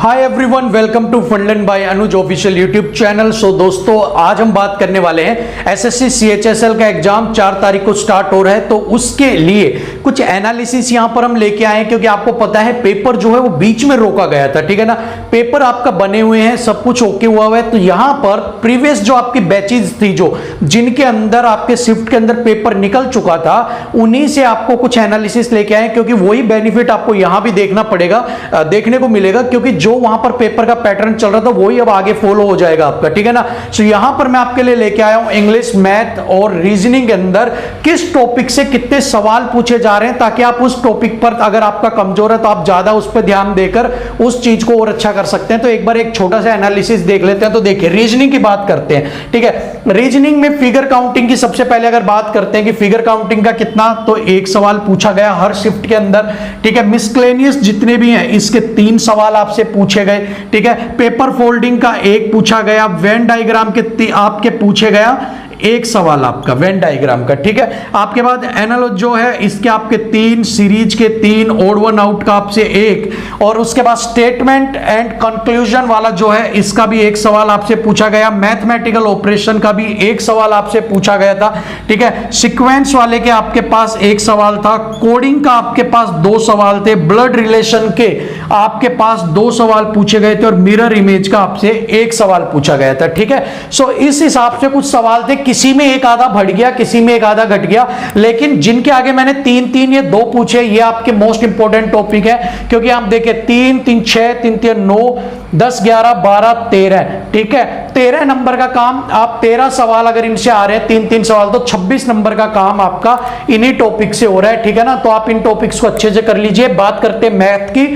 Hi everyone, welcome to फंडन by Anuj official YouTube channel. So दोस्तों, आज हम बात करने वाले हैं एसएससी सीएचएसएल का एग्जाम 4 तारीख को स्टार्ट हो रहा है। तो उसके लिए कुछ एनालिसिस यहां पर हम लेके आए हैं, क्योंकि आपको पता है पेपर जो है वो बीच में रोका गया था। ठीक है ना, पेपर आपका बने हुए हैं, सब कुछ ओके हुआ है। तो यहां पर प्रीवियस जो आपकी बैचेज थी, जो जिनके अंदर आपके शिफ्ट के अंदर पेपर निकल चुका था, उन्हीं से आपको कुछ एनालिसिस लेके आए, क्योंकि वही बेनिफिट आपको यहां भी देखना पड़ेगा, देखने को मिलेगा, क्योंकि जो वहां पर पेपर का पैटर्न चल रहा था वही अब आगे फॉलो हो जाएगा आपका। ठीक है ना। सो यहां पर मैं आपके लिए लेके आया हूं इंग्लिश, मैथ और रीजनिंग के अंदर किस टॉपिक से कितने सवाल पूछे जा रहे हैं, ताकि आप उस टॉपिक पर, अगर आपका कमजोर है तो आप ज्यादा उस पर ध्यान देकर उस चीज को और अच्छा कर सकते हैं। तो एक बार एक छोटा सा एनालिसिस देख लेते हैं। तो देखिए, रीजनिंग की बात करते हैं। ठीक है, रीजनिंग में फिगर काउंटिंग की सबसे पहले अगर बात करते हैं कि फिगर काउंटिंग का कितना, तो एक सवाल पूछा गया हर शिफ्ट के अंदर। ठीक है, मिसक्लेनियस जितने भी हैं इसके 3 सवाल आपसे पूछे गए। ठीक है, पेपर फोल्डिंग का 1 पूछा गया, वेन डायग्राम के आपके पूछे गया 1 सवाल आपका वेन डायग्राम का। ठीक है, आपके बाद एनालॉग जो है इसके आपके 3, सीरीज के 3, ओड वन आउट का आपसे 1, और उसके बाद स्टेटमेंट एंड कंक्लूजन वाला जो है इसका भी 1 सवाल आपसे पूछा गया। मैथमेटिकल ऑपरेशन का भी 1 सवाल आपसे पूछा गया था। ठीक है, सीक्वेंस वाले के आपके पास 1 सवाल था, कोडिंग का आपके पास 2 सवाल थे, ब्लड रिलेशन के आपके पास 2 सवाल पूछे गए थे, और मिरर इमेज का आपसे 1 सवाल पूछा गया था। ठीक है, सो इस हिसाब से कुछ सवाल थे, किसी में एक आधा बढ़ गया, किसी में एक आधा घट गया, लेकिन जिनके आगे मैंने 3 ये 2 पूछे, ये आपके मोस्ट इंपोर्टेंट टॉपिक है। क्योंकि आप देखिए 3 3 6 3 3 9 10 11 12 13। ठीक है, 13 नंबर का काम, आप 13 सवाल अगर इनसे आ रहे हैं 3 सवाल, तो 26 नंबर का काम आपका इन्हीं टॉपिक से हो रहा है। ठीक है ना, तो आप इन टॉपिक्स को अच्छे से कर लीजिए। बात करते हैं मैथ की,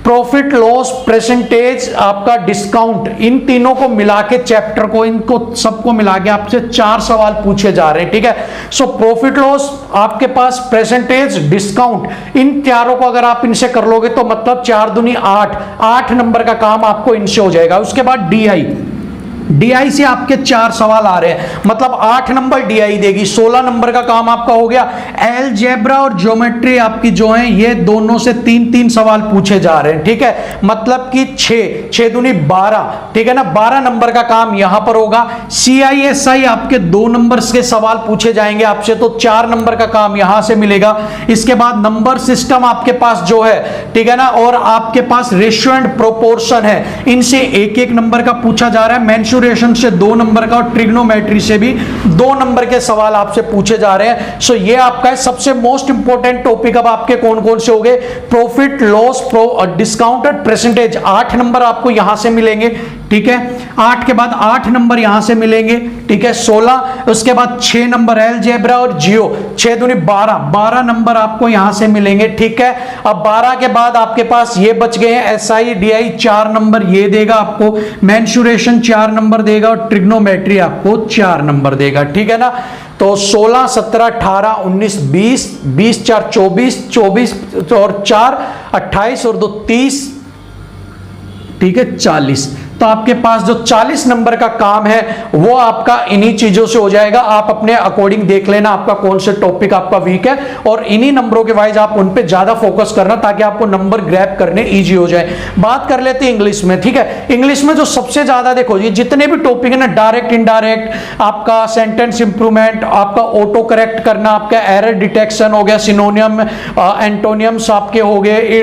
प्रॉफिट लॉस, परसेंटेज, आपका डिस्काउंट, इन तीनों को मिला के चैप्टर को, इनको सबको मिला के आपसे 4 सवाल पूछे जा रहे हैं। ठीक है, सो प्रॉफिट लॉस आपके पास, परसेंटेज, डिस्काउंट, इन चारों को अगर आप इनसे कर लोगे तो मतलब 4 दूनी 8 नंबर का काम आपको इनसे हो जाएगा। उसके बाद डीआई से आपके 4 सवाल आ रहे हैं, मतलब 8 नंबर डीआई देगी, 16 नंबर का काम आपका हो गया। अलजेब्रा और ज्योमेट्री आपकी जो है, ये दोनों से 3 सवाल पूछे जा रहे हैं। ठीक है, मतलब कि 6 दूनी 12। ठीक है ना, 12 नंबर का काम यहां पर होगा। CISI आपके 2 नंबर के सवाल पूछे जाएंगे आपसे, तो 4 नंबर का काम यहां से मिलेगा। इसके बाद नंबर सिस्टम आपके पास जो है, ठीक है ना, और आपके पास रेशियो एंड प्रोपोर्शन है, इनसे 1 नंबर का पूछा जा रहा है। से 2 नंबर का, और ट्रिग्नोमेट्री से भी 2 नंबर के सवाल आपसे पूछे जा रहे हैं। सो ये आपका है सबसे मोस्ट इंपोर्टेंट टॉपिक। अब आपके कौन कौन से हो गए, प्रॉफिट लॉस, डिस्काउंट और परसेंटेज, 8 नंबर आपको यहां से मिलेंगे। ठीक है, 8 के बाद 8 नंबर यहां से मिलेंगे। ठीक है, 16, उसके बाद 6 नंबर अलजेब्रा और जियो, 6 दूनी 12 नंबर आपको यहां से मिलेंगे। ठीक है, अब 12 के बाद आपके पास ये बच गए हैं, SI DI 4 नंबर ये देगा आपको, मेंसुरेशन 4 नंबर देगा, और ट्रिग्नोमेट्री आपको 4 नंबर देगा। ठीक है ना, तो 16 17 18 19 20 20 4 24 24 और 4 28 और 2 30। ठीक है, 40। तो आपके पास जो 40 नंबर का काम है वो आपका इन्हीं चीजों से हो जाएगा। आप अपने अकॉर्डिंग देख लेना आपका कौन से टॉपिक आपका वीक है, और इन्हीं नंबरों के वाइज आप उन पे ज्यादा फोकस करना, ताकि आपको नंबर ग्रैब करने इजी हो जाए। बात कर लेते हैं इंग्लिश में। ठीक है, इंग्लिश में जो सबसे ज्यादा देखो, ये जितने भी टॉपिक है ना, डायरेक्ट इनडायरेक्ट, आपका सेंटेंस इंप्रूवमेंट, आपका ऑटो करेक्ट करना, आपका एरर डिटेक्शन हो गया, सिनोनियम एंटोनियम्स आपके हो गए,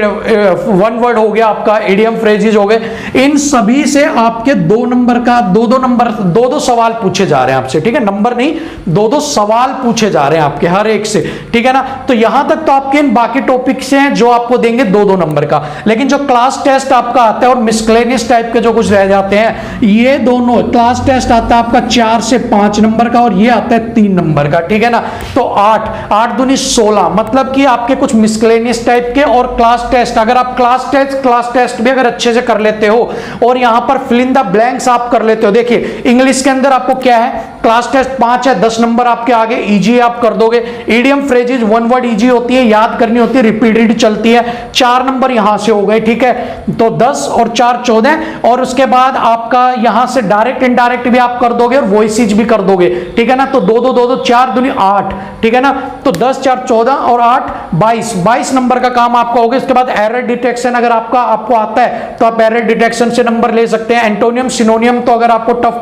वन वर्ड हो गया आपका, इडियम फ्रेजेस हो गए, इन सभी से आपके 2 नंबर का 2 सवाल पूछे जा रहे हैं आपसे। ठीक है, नंबर नहीं, 2 सवाल पूछे जा रहे हैं आपके हर एक से। ठीक है ना, तो यहां तक तो आपके इन बाकी टॉपिक से हैं जो आपको देंगे 2 नंबर का, लेकिन जो क्लास टेस्ट आपका आता है और मिसक्लेनियस टाइप के जो कुछ रह जाते हैं, ये दोनों, क्लास टेस्ट आता है आपका 4 से 5 नंबर का, और ये आता है 3 नंबर का। ठीक है ना, तो 8 दूनी 16, मतलब कि आपके कुछ मिसक्लेनियस टाइप के और क्लास टेस्ट। अगर आप क्लास टेस्ट भी अगर अच्छे से कर लेते हो, और यहां पर फिल इन द ब्लैंक्स आप कर लेते हो। देखिए, इंग्लिश के अंदर आपको क्या है, क्लास टेस्ट 5 है, 10 नंबर आपके आगे, इजी आप कर दोगे। Idiom phrases one word easy होती है, याद करनी होती है, रिपीटेड चलती है। 4 नंबर यहां से हो गए, ठीक है। तो 10 और 4 14, और उसके बाद आपका यहां से डायरेक्ट इनडायरेक्ट भी आप कर दोगे और वॉइसेज भी कर दोगे, ठीक है ना। तो 2 2 2 2 4 दूनी 8, ठीक है ना। तो 10 4 14 और 8 22 नंबर का काम आपका होगा। इसके बाद एरर डिटेक्शन अगर आपको आता है तो आप एरर डिटेक्शन से नंबर ले सकते हैं। एंटोनियम सिनोनियम तो अगर आपको टफ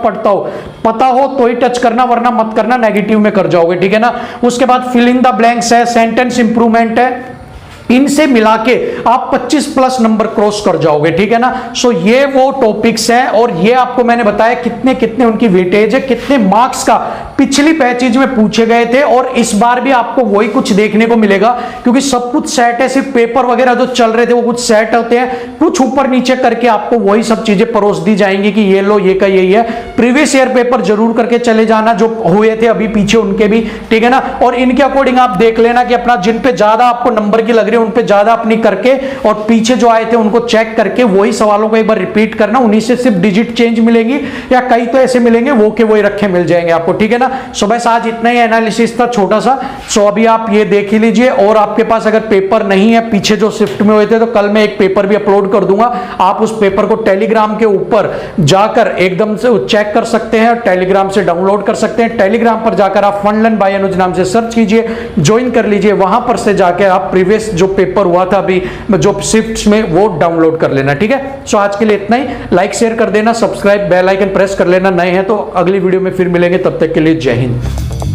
पता हो तो ही टच करना, वरना मत करना, नेगेटिव में कर जाओगे, ठीक है ना। उसके बाद फिलिंग द ब्लैंक्स है, सेंटेंस इंप्रूवमेंट है, इनसे मिला के आप 25 प्लस नंबर क्रॉस कर जाओगे, ठीक है ना। सो ये वो टॉपिक्स हैं, और ये आपको मैंने बताया कितने कितने उनकी वेटेज है, कितने मार्क्स का पिछली पैचेज में पूछे गए थे, और इस बार भी आपको वही कुछ देखने को मिलेगा, क्योंकि सब कुछ सेट है। सिर्फ पेपर वगैरह जो चल रहे थे वो कुछ सेट होते हैं, कुछ ऊपर नीचे करके आपको वही सब चीजें परोस दी जाएंगी कि ये लो, ये का यही है। प्रीवियस ईयर पेपर जरूर करके चले जाना जो हुए थे अभी पीछे, उनके भी, ठीक है ना। और इनके अकॉर्डिंग आप देख लेना कि अपना जिन पे ज्यादा आपको नंबर की लग रही है उन पे ज्यादा अपनी करके, और पीछे जो आए थे उनको चेक करके वही सवालों को एक बार रिपीट करना। उन्हीं से सिर्फ डिजिट चेंज मिलेंगी, या कई तो ऐसे मिलेंगे वो के वही रखे मिल जाएंगे आपको, ठीक है ना। सो बस आज इतना ही एनालिसिस था छोटा सा। सो अभी आप ये देख ही लीजिए, और आपके पास अगर पेपर नहीं है पीछे जो शिफ्ट में हुए थे, तो कल मैं एक पेपर भी अपलोड कर दूंगा। आप उस पेपर को टेलीग्राम के ऊपर जाकर एकदम से चेक कर सकते हैं, और टेलीग्राम से डाउनलोड कर सकते हैं। टेलीग्राम पर जाकर आप फन लर्न बाय अनुज नाम से सर्च कीजिए, ज्वाइन कर लीजिए। वहां पर से जाके आप प्रीवियस जो पेपर हुआ था अभी जो शिफ्ट्स में, वो डाउनलोड कर लेना, ठीक है। सो आज के लिए इतना ही। लाइक शेयर कर देना, सब्सक्राइब बेल आइकन प्रेस कर लेना, नए हैं तो। अगली वीडियो में फिर मिलेंगे, तब तक के लिए जय हिंद।